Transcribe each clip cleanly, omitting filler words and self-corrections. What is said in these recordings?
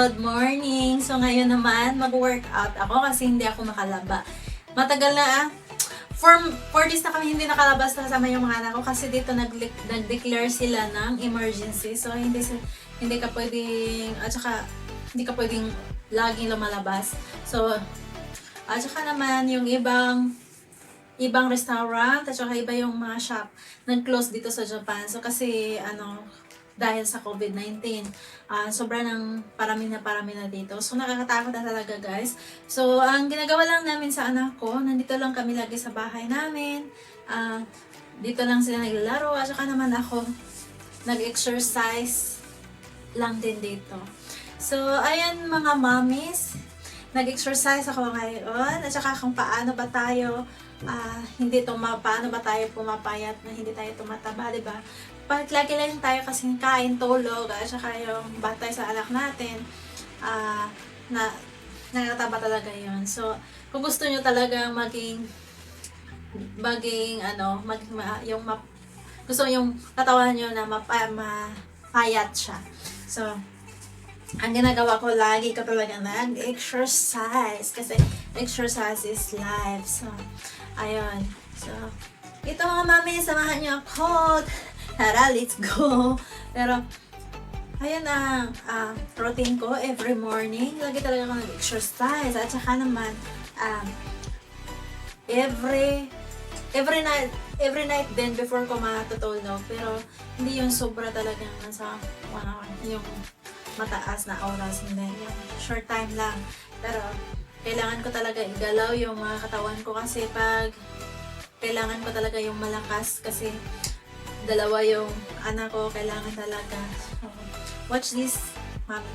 Good morning! So ngayon naman, mag-workout ako kasi hindi ako makalaba. Matagal na for days na kami hindi nakalabas kasama yung mga anak ko kasi dito nag-declare sila ng emergency. So hindi ka pwedeng, at saka hindi ka pwedeng laging lumalabas. So, at saka naman yung ibang restaurant at saka iba yung mga shop nag-close dito sa Japan. So kasi dahil sa COVID-19, sobra ng parami na dito. So nakakatakot na talaga guys. So ang ginagawa lang namin sa anak ko, nandito lang kami lagi sa bahay namin. Dito lang sila naglalaro at saka naman ako nag-exercise lang din dito. So ayan mga mommies, nag-exercise ako ngayon at saka kung paano ba tayo paano ba tayo pumapayat na hindi tayo tumataba, di ba? Lagi lang tayo kasi kain, tulog, at saka yung batay sa anak natin, na nakataba talaga yon. So, kung gusto nyo talaga gusto yung katawan nyo na mapayat siya. So, ang ginagawa ko, lagi ko talaga nag-exercise kasi exercise is life. So, ayun. So, ito mga mami, samahan nyo ako. Tara, let's go! Pero, ayun ang routine ko every morning. Lagi talaga ako nag-exercise. At saka naman, every night din before ko matutulog. Pero, hindi yung sobra talagang nasa yung mataas na oras. Hindi, yung short time lang. Pero, kailangan ko talaga igalaw yung mga katawan ko kasi kailangan ko talaga yung malakas kasi dalawa yung anak ko, kailangan talaga. So, watch this, mami.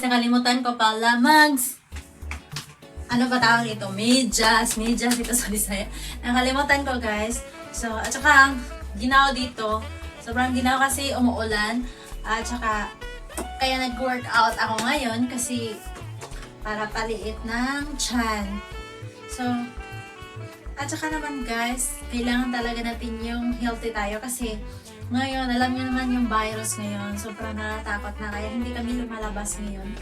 Nakalimutan ko pala ano ba tawag ito? Medyas ito sa Bisaya. Nakalimutan ko guys. So, at saka ginaw dito. Sobrang ginaw kasi umuulan. At saka kaya nag-workout ako ngayon kasi para paliit ng tiyan. So, at saka naman guys, kailangan talaga natin yung healthy tayo kasi ngayon, alam niyo naman yung virus ngayon, sobrang natatakot na kaya hindi kami lumalabas ngayon.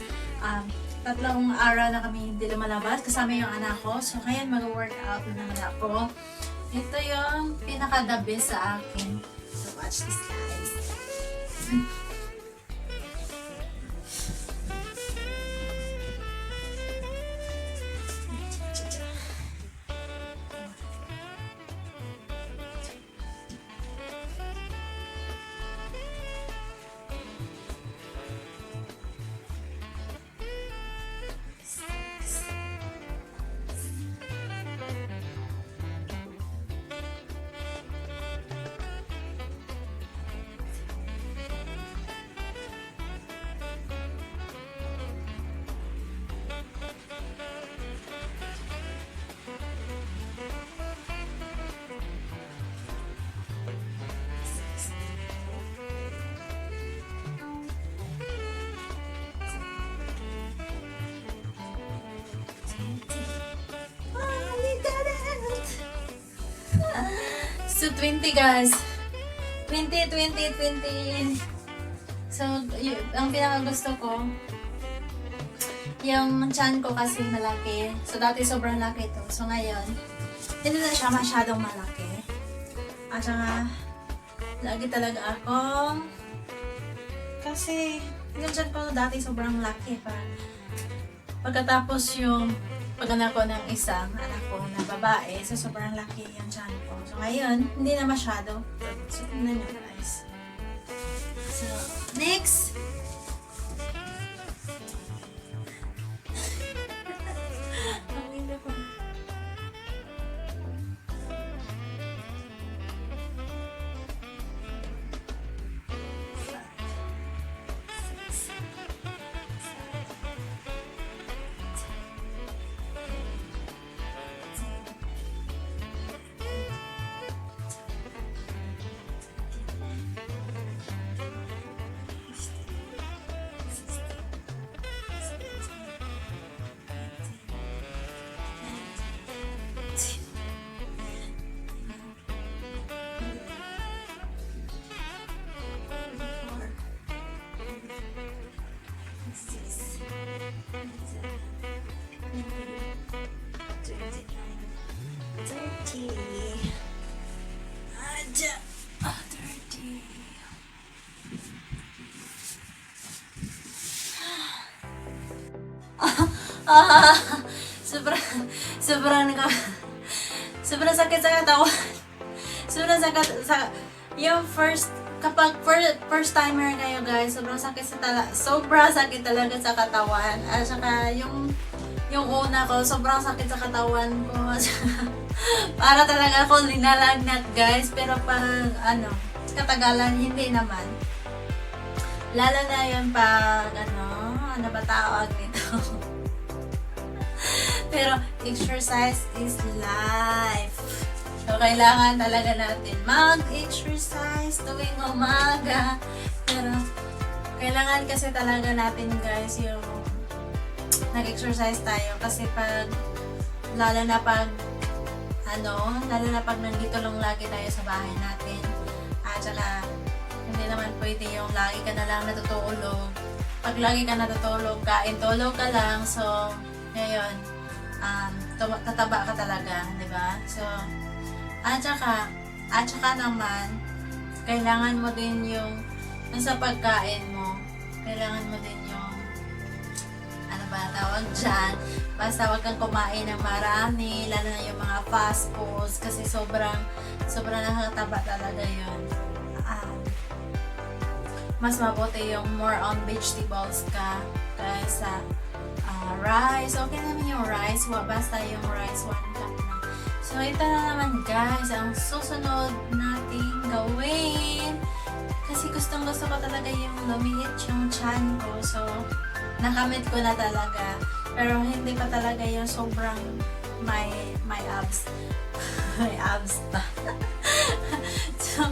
3 araw na kami hindi lumalabas kasama yung anak ko. So, kaya mag-workout na naman ako. Ito yung pinaka-the best sa akin. So, watch this guys. 20 guys. 20. So, ang pinaka-gusto ko, yung chan ko kasi malaki. So, dati sobrang laki to. So, ngayon, hindi na siya masyadong malaki. At saka, lagi talaga akong, kasi, yung chan ko dati sobrang laki pa. Pagkatapos yung pag-anak ko ng isang anak ko na babae, so sobrang laki yung chan ko. So, ngayon, hindi na masyado. So, tingnan nyo guys. So, next. Ang ganda ko. Sobrang sakit sa katawan. Sobrang sakit sa yung kapag first timer kayo guys, sobrang sakit talaga sa katawan. At saka yung una ko, sobrang sakit sa katawan ko. Para talaga ako linalagnat guys, pero pag katagalan hindi naman. Lalo na yun pag ano ba tawag nito? Pero exercise is life. So, kailangan talaga natin mag-exercise tuwing umaga. Pero, kailangan kasi talaga natin guys yung nag-exercise tayo. Kasi lalo na pag nandito lang lagi tayo sa bahay natin. At saka, hindi naman pwede yung lagi ka na lang natutulog. Pag lagi ka natutulog, tulog ka lang. So, ngayon, tataba ka talaga, di ba? So, at saka naman, kailangan mo din yung, sa pagkain mo, kailangan mo din yung, ano ba tawag dyan, basta wag kang kumain ng marami, lalo na yung mga fast foods, kasi sobrang nakakataba talaga yun. Mas mabuti yung more on vegetables ka, kaysa rice. Okay naman yung rice. Basta yung rice, 1 cup lang. So, ito na naman guys, ang susunod nating gawin. Kasi gustong-gusto ko talaga yung lumiit yung chan ko. So, nakamit ko na talaga. Pero hindi pa talaga yung sobrang may abs. May abs pa. So,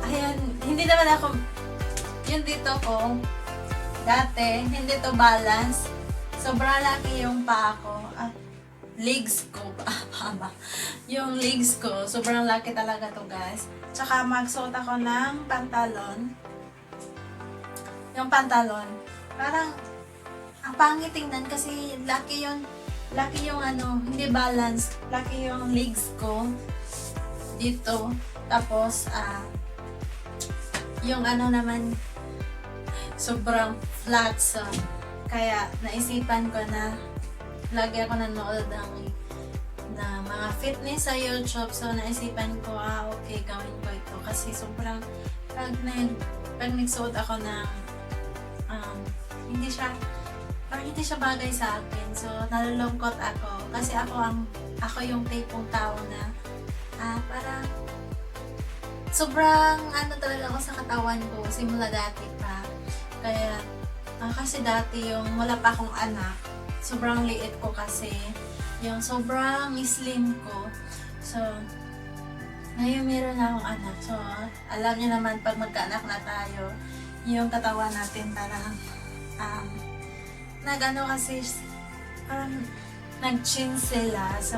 ayan, hindi naman ako, yung dito ko, dati, hindi to balance. Sobrang laki yung paa ko. Legs ko. Yung legs ko, sobrang laki talaga to guys. Tsaka magsuot ako ng pantalon. Yung pantalon, parang ang pangit tingnan kasi laki yung hindi balance. Laki yung legs ko dito. Tapos, yung naman, sobrang flat sa kaya naisipan ko na lagi ako nanood ng mga fitness sa YouTube. So naisipan ko, okay, gawin ko ito. Kasi sobrang pag nagsuot ako ng hindi siya bagay sa akin. So nalulungkot ako. Kasi ako yung tipong tao na parang sobrang talaga ako sa katawan ko simula dati pa. Kaya kasi dati yung wala pa akong anak, sobrang liit ko kasi, yung sobrang slim ko. So, ngayon meron na akong anak. So, alam niyo naman pag magkaanak na tayo, yung katawan natin parang nag-chin sila. So,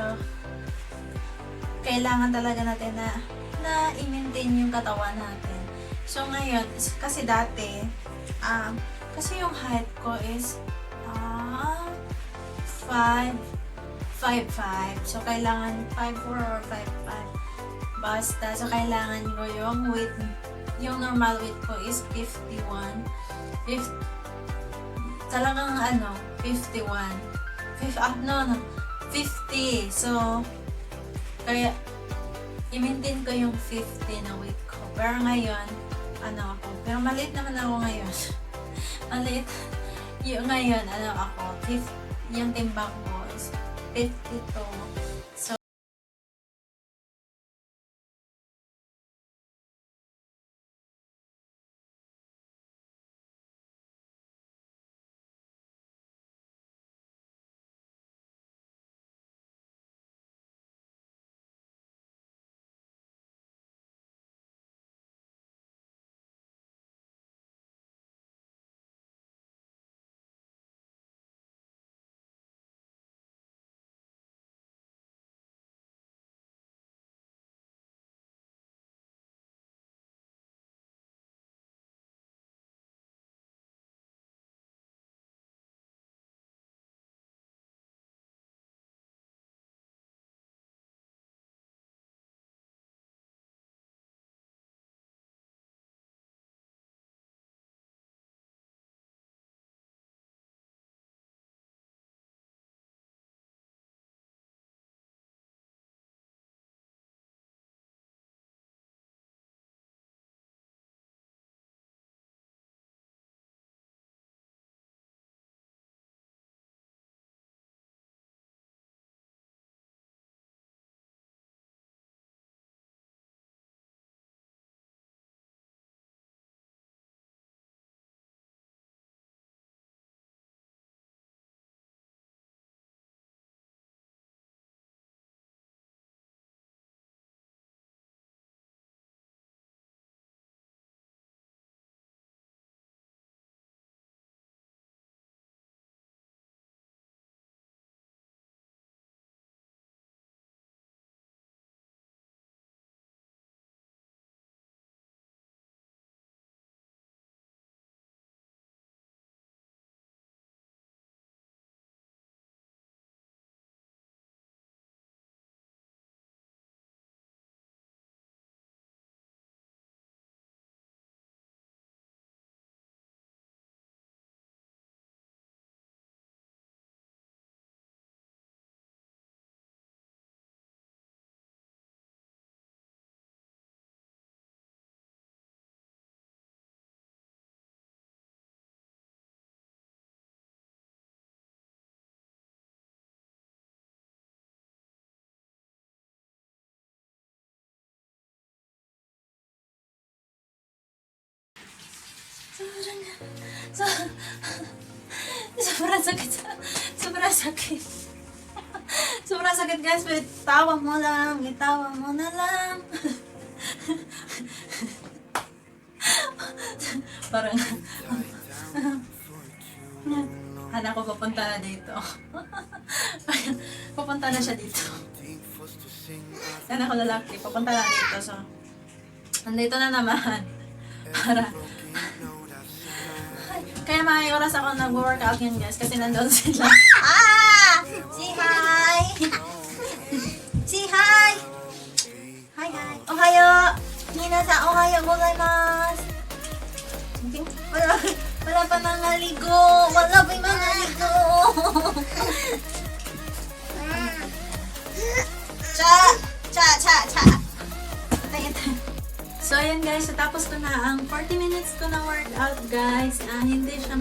kailangan talaga natin na na i-maintain yung katawan natin. So ngayon, kasi dati, kasi yung height ko is 5'5". So kailangan 5'4 or 5'5". Basta, so kailangan ko yung weight, yung normal weight ko is 51. Talagang 51. 50. So, kaya, i-maintain ko yung 50 na weight ko. Pero ngayon, ako. Pero maliit naman ako ngayon. Maliit. Yung ngayon, yung timbang ko is 52. So, sobrang sakit. Sobrang sakit. Sobrang sakit, guys. But itawa mo na lang. Parang Hana ko papunta na dito. Papunta na siya dito. Yan ako lalaki. Papunta na dito. So, nandito na naman. Kaya may oras ako nag-workout yan, guys. Kasi nandun sila. Say hi! Say hi! Hi, hi! Ohayo! Minasan, ohayo gozaimasu! Wala pa nangaligo! Wala pa nangaligo! Cha! So, ayan guys, tapos ko na ang 40 minutes ko na workout, guys. Hindi siya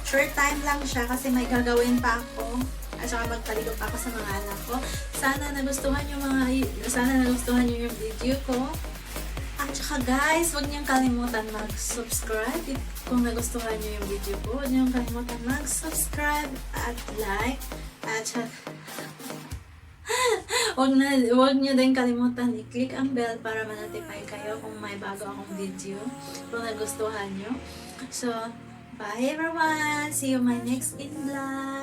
short time lang siya kasi may gagawin pa ako. At saka magpaligo pa ako sa mga anak ko. Sana nagustuhan niyo yung video ko. At saka guys, huwag niyong kalimutan mag-subscribe kung nagustuhan niyo yung video ko. Huwag niyong kalimutan mag-subscribe at like. At saka Huwag nyo din kalimutan i-click ang bell para ma-notify kayo kung may bago akong video, kung nagustuhan nyo. So, bye everyone! See you my next in vlog!